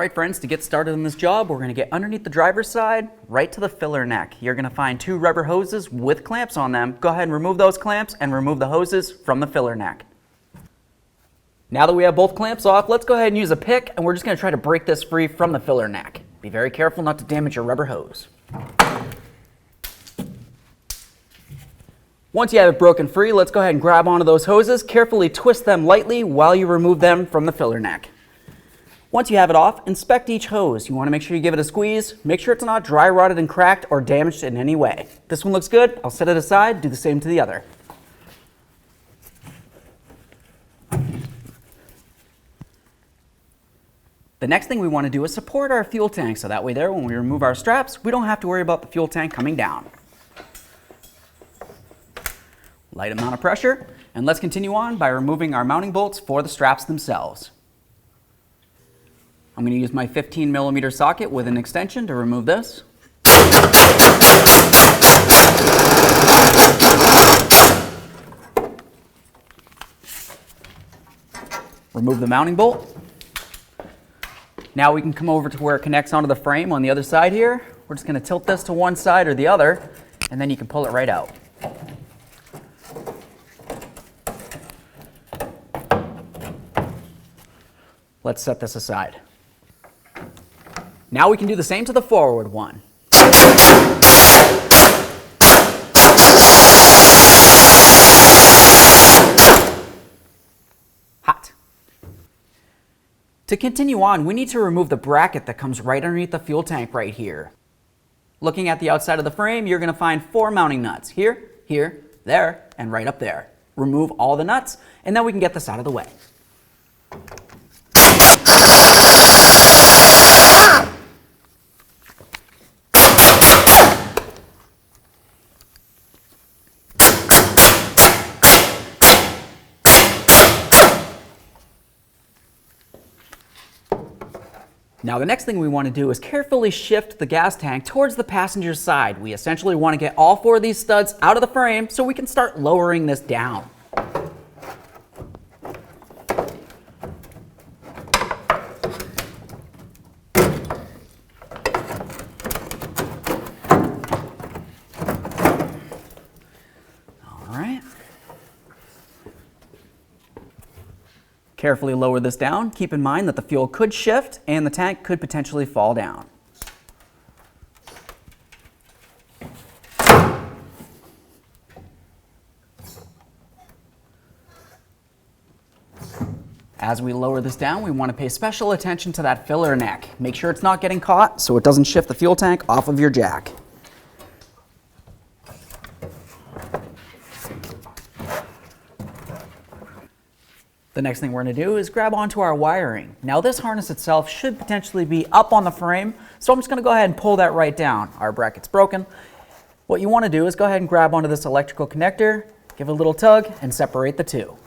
Alright friends, to get started on this job, we're going to get underneath the driver's side, right to the filler neck. You're going to find two rubber hoses with clamps on them. Go ahead and remove those clamps and remove the hoses from the filler neck. Now that we have both clamps off, let's go ahead and use a pick, and we're just going to try to break this free from the filler neck. Be very careful not to damage your rubber hose. Once you have it broken free, let's go ahead and grab onto those hoses. Carefully twist them lightly while you remove them from the filler neck. Once you have it off, inspect each hose. You want to make sure you give it a squeeze. Make sure it's not dry rotted and cracked or damaged in any way. This one looks good. I'll set it aside. Do the same to the other. The next thing we want to do is support our fuel tank, so that way there, when we remove our straps, we don't have to worry about the fuel tank coming down. Light amount of pressure, and let's continue on by removing our mounting bolts for the straps themselves. I'm going to use my 15mm socket with an extension to remove this. Remove the mounting bolt. Now we can come over to where it connects onto the frame on the other side here. We're just going to tilt this to one side or the other, and then you can pull it right out. Let's set this aside. Now we can do the same to the forward one. Hot. To continue on, we need to remove the bracket that comes right underneath the fuel tank right here. Looking at the outside of the frame, you're going to find 4 mounting nuts. Here, here, there, and right up there. Remove all the nuts, and then we can get this out of the way. Now the next thing we want to do is carefully shift the gas tank towards the passenger side. We essentially want to get all 4 of these studs out of the frame so we can start lowering this down. Carefully lower this down. Keep in mind that the fuel could shift and the tank could potentially fall down. As we lower this down, we want to pay special attention to that filler neck. Make sure it's not getting caught so it doesn't shift the fuel tank off of your jack. The next thing we're going to do is grab onto our wiring. Now this harness itself should potentially be up on the frame, so I'm just going to go ahead and pull that right down. Our bracket's broken. What you want to do is go ahead and grab onto this electrical connector, give it a little tug, and separate the two.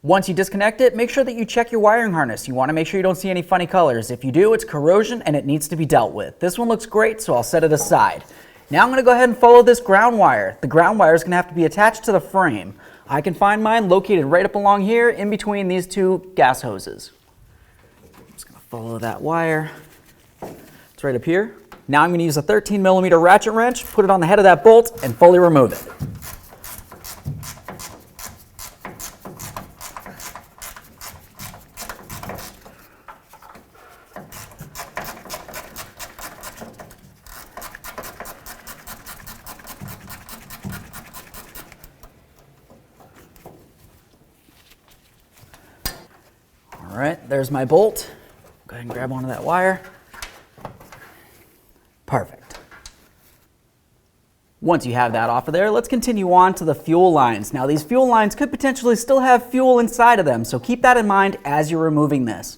Once you disconnect it, make sure that you check your wiring harness. You want to make sure you don't see any funny colors. If you do, it's corrosion and it needs to be dealt with. This one looks great, so I'll set it aside. Now I'm going to go ahead and follow this ground wire. The ground wire is going to have to be attached to the frame. I can find mine located right up along here in between these 2 gas hoses. I'm just going to follow that wire. It's right up here. Now I'm going to use a 13mm ratchet wrench, put it on the head of that bolt, and fully remove it. All right, there's my bolt. Go ahead and grab onto that wire. Perfect. Once you have that off of there, let's continue on to the fuel lines. Now these fuel lines could potentially still have fuel inside of them, so keep that in mind as you're removing this.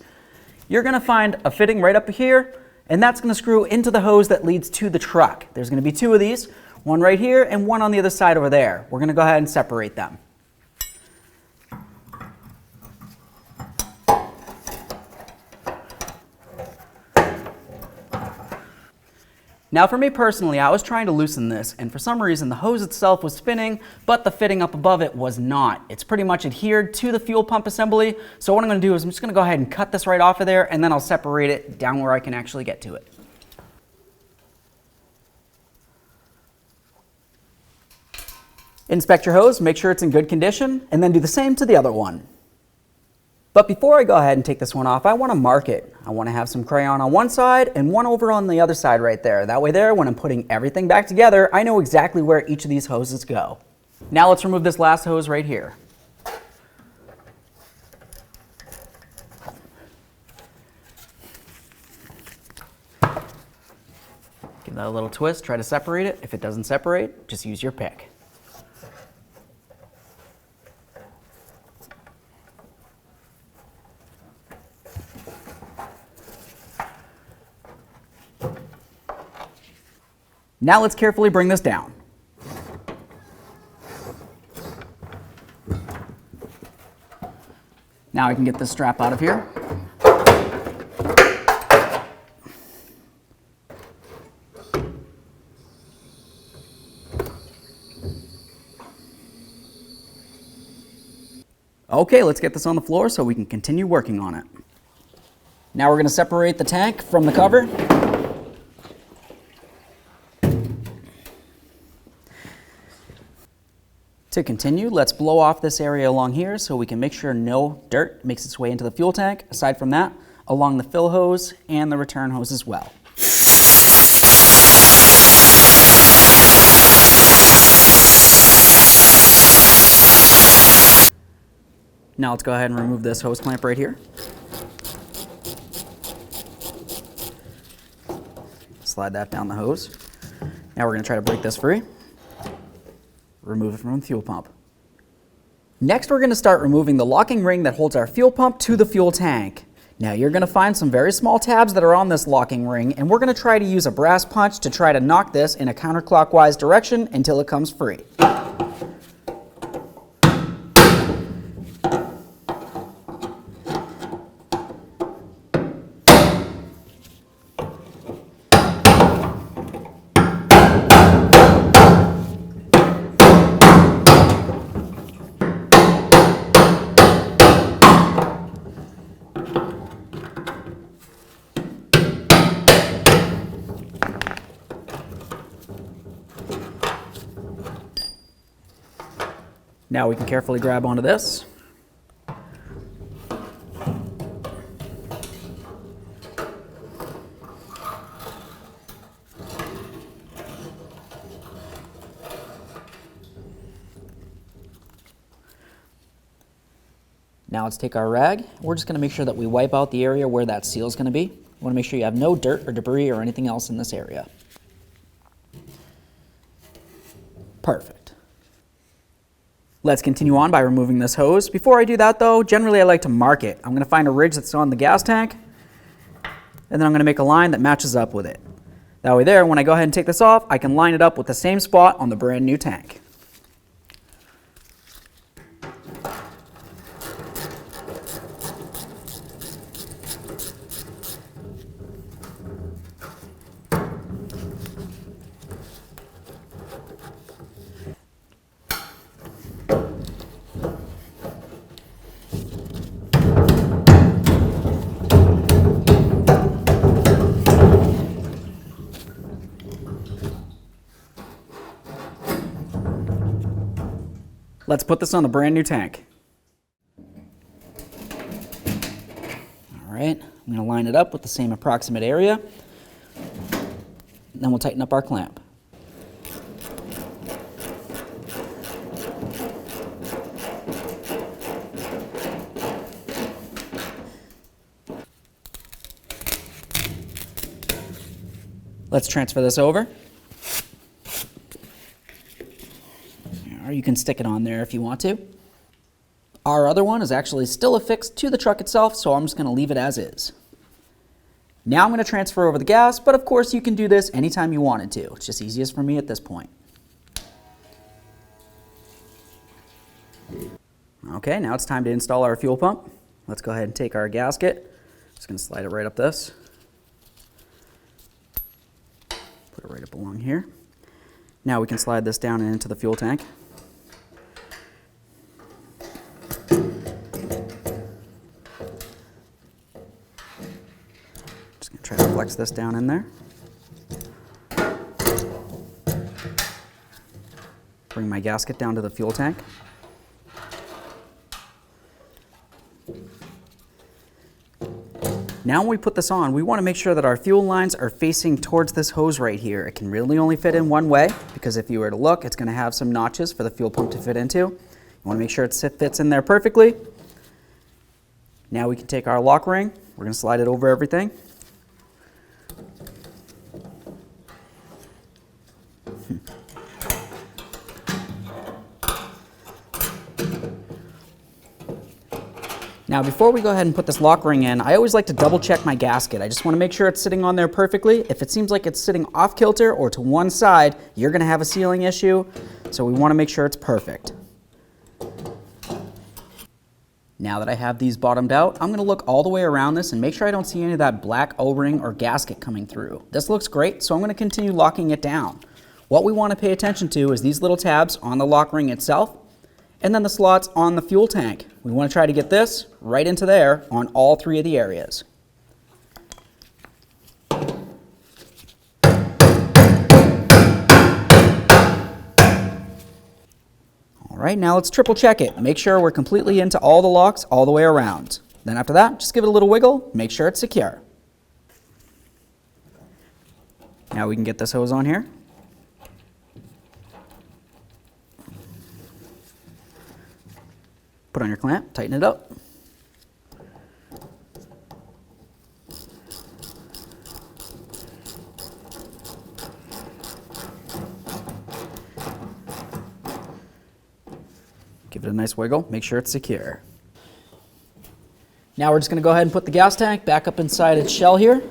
You're going to find a fitting right up here, and that's going to screw into the hose that leads to the truck. There's going to be 2 of these, one right here and one on the other side over there. We're going to go ahead and separate them. Now for me personally, I was trying to loosen this, and for some reason the hose itself was spinning, but the fitting up above it was not. It's pretty much adhered to the fuel pump assembly, so what I'm going to do is I'm just going to go ahead and cut this right off of there, and then I'll separate it down where I can actually get to it. Inspect your hose, make sure it's in good condition, and then do the same to the other one. But before I go ahead and take this one off, I want to mark it. I want to have some crayon on one side and one over on the other side right there. That way there, when I'm putting everything back together, I know exactly where each of these hoses go. Now let's remove this last hose right here. Give that a little twist, try to separate it. If it doesn't separate, just use your pick. Now let's carefully bring this down. Now I can get this strap out of here. Okay, let's get this on the floor so we can continue working on it. Now we're going to separate the tank from the cover. To continue, let's blow off this area along here so we can make sure no dirt makes its way into the fuel tank. Aside from that, along the fill hose and the return hose as well. Now let's go ahead and remove this hose clamp right here. Slide that down the hose. Now we're going to try to break this free. Remove it from the fuel pump. Next, we're going to start removing the locking ring that holds our fuel pump to the fuel tank. Now you're going to find some very small tabs that are on this locking ring, and we're going to try to use a brass punch to try to knock this in a counterclockwise direction until it comes free. Now we can carefully grab onto this. Now let's take our rag. We're just going to make sure that we wipe out the area where that seal is going to be. You want to make sure you have no dirt or debris or anything else in this area. Perfect. Let's continue on by removing this hose. Before I do that though, generally I like to mark it. I'm going to find a ridge that's on the gas tank, and then I'm going to make a line that matches up with it. That way there, when I go ahead and take this off, I can line it up with the same spot on the brand new tank. Let's put this on the brand new tank. All right, I'm going to line it up with the same approximate area. And then we'll tighten up our clamp. Let's transfer this over. Or you can stick it on there if you want to. Our other one is actually still affixed to the truck itself, so I'm just going to leave it as is. Now I'm going to transfer over the gas, but of course you can do this anytime you wanted to. It's just easiest for me at this point. Okay, now it's time to install our fuel pump. Let's go ahead and take our gasket. Just going to slide it right up this. Put it right up along here. Now we can slide this down and into the fuel tank. Just gonna try to flex this down in there. Bring my gasket down to the fuel tank. Now when we put this on, we want to make sure that our fuel lines are facing towards this hose right here. It can really only fit in one way, because if you were to look, it's going to have some notches for the fuel pump to fit into. You want to make sure it fits in there perfectly. Now we can take our lock ring, we're going to slide it over everything. Now before we go ahead and put this lock ring in, I always like to double check my gasket. I just want to make sure it's sitting on there perfectly. If it seems like it's sitting off kilter or to one side, you're going to have a sealing issue. So we want to make sure it's perfect. Now that I have these bottomed out, I'm going to look all the way around this and make sure I don't see any of that black O-ring or gasket coming through. This looks great, so I'm going to continue locking it down. What we want to pay attention to is these little tabs on the lock ring itself, and then the slots on the fuel tank. We want to try to get this right into there on all three of the areas. All right, now let's triple check it. Make sure we're completely into all the locks all the way around. Then after that, just give it a little wiggle, make sure it's secure. Now we can get this hose on here. Put on your clamp, tighten it up. Give it a nice wiggle, make sure it's secure. Now we're just going to go ahead and put the gas tank back up inside its shell here.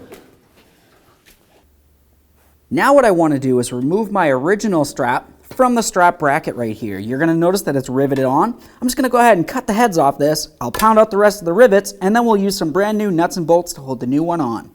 Now what I want to do is remove my original strap from the strap bracket right here. You're going to notice that it's riveted on. I'm just going to go ahead and cut the heads off this. I'll pound out the rest of the rivets, and then we'll use some brand new nuts and bolts to hold the new one on.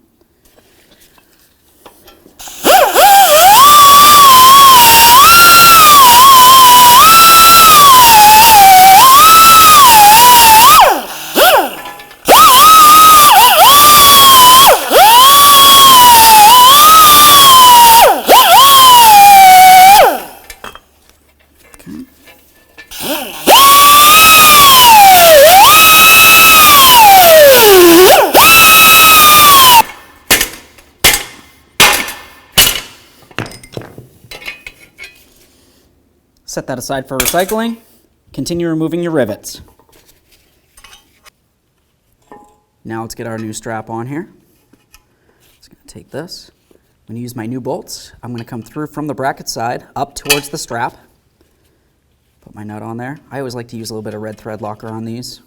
Set that aside for recycling. Continue removing your rivets. Now let's get our new strap on here. Just going to take this. I'm going to use my new bolts. I'm going to come through from the bracket side up towards the strap. Put my nut on there. I always like to use a little bit of red thread locker on these.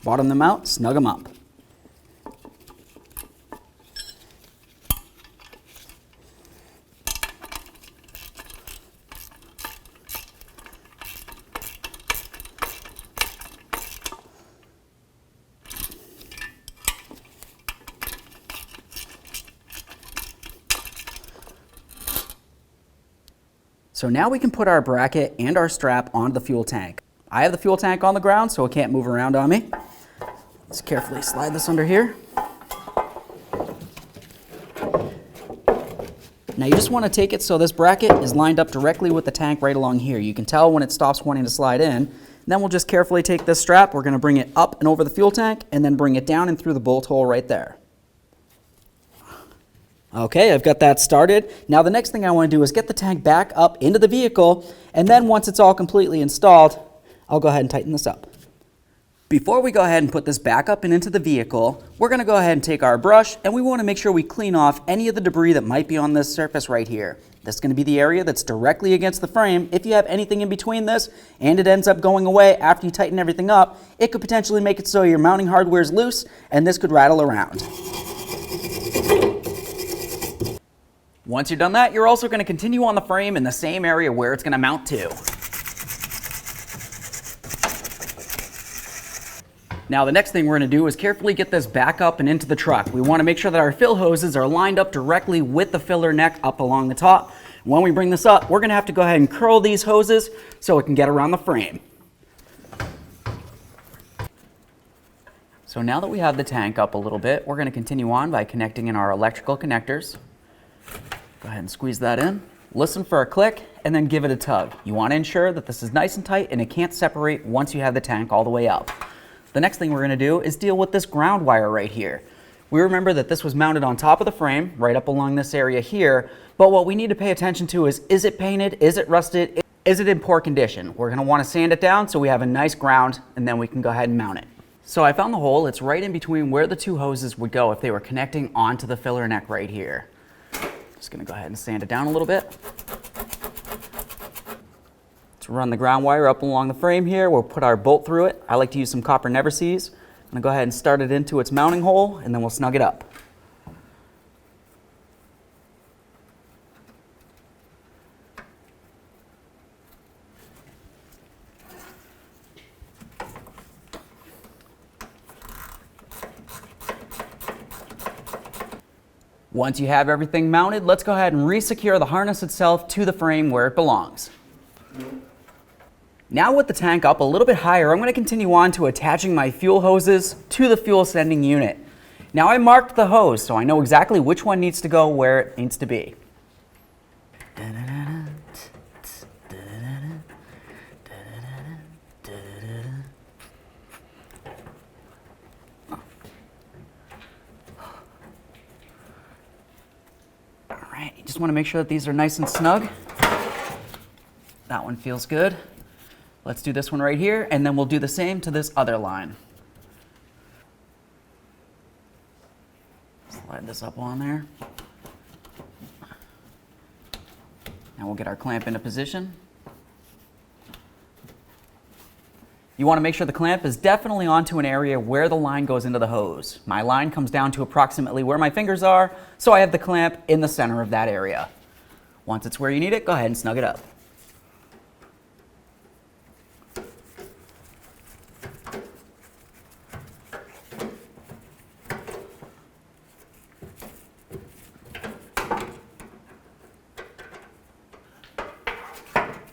Bottom them out, snug them up. So now we can put our bracket and our strap onto the fuel tank. I have the fuel tank on the ground, so it can't move around on me. Let's carefully slide this under here. Now you just want to take it so this bracket is lined up directly with the tank right along here. You can tell when it stops wanting to slide in. And then we'll just carefully take this strap, we're going to bring it up and over the fuel tank, and then bring it down and through the bolt hole right there. Okay, I've got that started. Now the next thing I want to do is get the tank back up into the vehicle, and then once it's all completely installed, I'll go ahead and tighten this up. Before we go ahead and put this back up and into the vehicle, we're going to go ahead and take our brush, and we want to make sure we clean off any of the debris that might be on this surface right here. This is going to be the area that's directly against the frame. If you have anything in between this and it ends up going away after you tighten everything up, it could potentially make it so your mounting hardware is loose and this could rattle around. Once you're done that, you're also going to continue on the frame in the same area where it's going to mount to. Now the next thing we're going to do is carefully get this back up and into the truck. We want to make sure that our fill hoses are lined up directly with the filler neck up along the top. When we bring this up, we're going to have to go ahead and curl these hoses so it can get around the frame. So now that we have the tank up a little bit, we're going to continue on by connecting in our electrical connectors. Go ahead and squeeze that in. Listen for a click and then give it a tug. You want to ensure that this is nice and tight and it can't separate once you have the tank all the way up. The next thing we're going to do is deal with this ground wire right here. We remember that this was mounted on top of the frame, right up along this area here, but what we need to pay attention to is it painted, is it rusted, is it in poor condition? We're going to want to sand it down so we have a nice ground and then we can go ahead and mount it. So I found the hole, it's right in between where the two hoses would go if they were connecting onto the filler neck right here. Just going to go ahead and sand it down a little bit. To run the ground wire up along the frame here, we'll put our bolt through it. I like to use some copper never sees. I'm going to go ahead and start it into its mounting hole and then we'll snug it up. Once you have everything mounted, let's go ahead and re-secure the harness itself to the frame where it belongs. Now with the tank up a little bit higher, I'm going to continue on to attaching my fuel hoses to the fuel sending unit. Now I marked the hose, so I know exactly which one needs to go where it needs to be. Alright, you just want to make sure that these are nice and snug. That one feels good. Let's do this one right here, and then we'll do the same to this other line. Slide this up on there. Now we'll get our clamp into position. You want to make sure the clamp is definitely onto an area where the line goes into the hose. My line comes down to approximately where my fingers are, so I have the clamp in the center of that area. Once it's where you need it, go ahead and snug it up.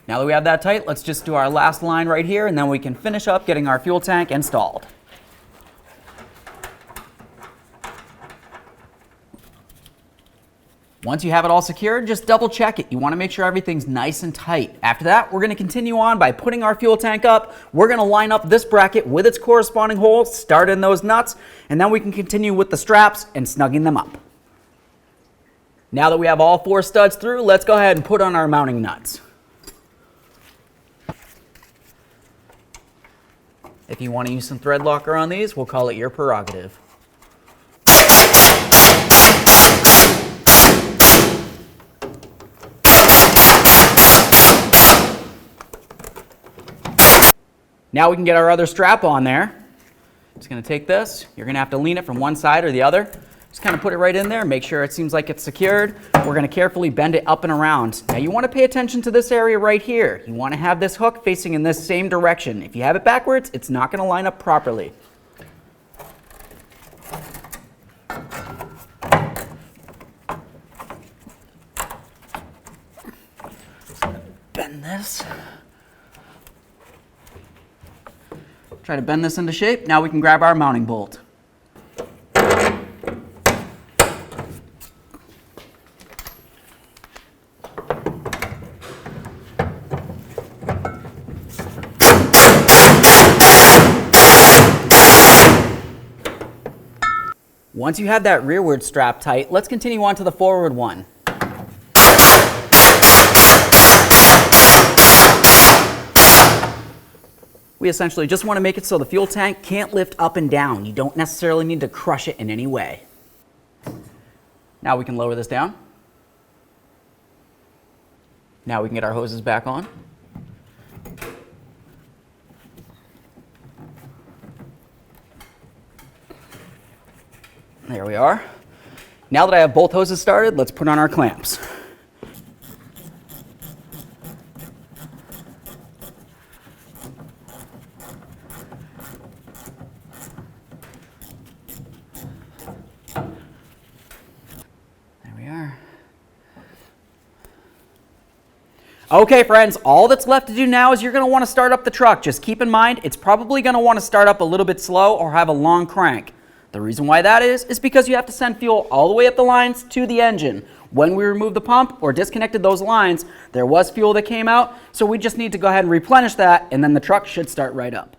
Now that we have that tight, let's just do our last line right here and then we can finish up getting our fuel tank installed. Once you have it all secured, just double check it. You want to make sure everything's nice and tight. After that, we're going to continue on by putting our fuel tank up. We're going to line up this bracket with its corresponding holes, start in those nuts, and then we can continue with the straps and snugging them up. Now that we have all 4 studs through, let's go ahead and put on our mounting nuts. If you want to use some thread locker on these, we'll call it your prerogative. Now we can get our other strap on there. Just going to take this. You're going to have to lean it from one side or the other. Just kind of put it right in there, make sure it seems like it's secured. We're going to carefully bend it up and around. Now you want to pay attention to this area right here. You want to have this hook facing in this same direction. If you have it backwards, it's not going to line up properly. Bend this. Try to bend this into shape. Now we can grab our mounting bolt. Once you have that rearward strap tight, let's continue on to the forward one. We essentially just want to make it so the fuel tank can't lift up and down. You don't necessarily need to crush it in any way. Now we can lower this down. Now we can get our hoses back on. There we are. Now that I have both hoses started, let's put on our clamps. Okay friends, all that's left to do now is you're going to want to start up the truck. Just keep in mind, it's probably going to want to start up a little bit slow or have a long crank. The reason why that is because you have to send fuel all the way up the lines to the engine. When we removed the pump or disconnected those lines, there was fuel that came out, so we just need to go ahead and replenish that, and then the truck should start right up.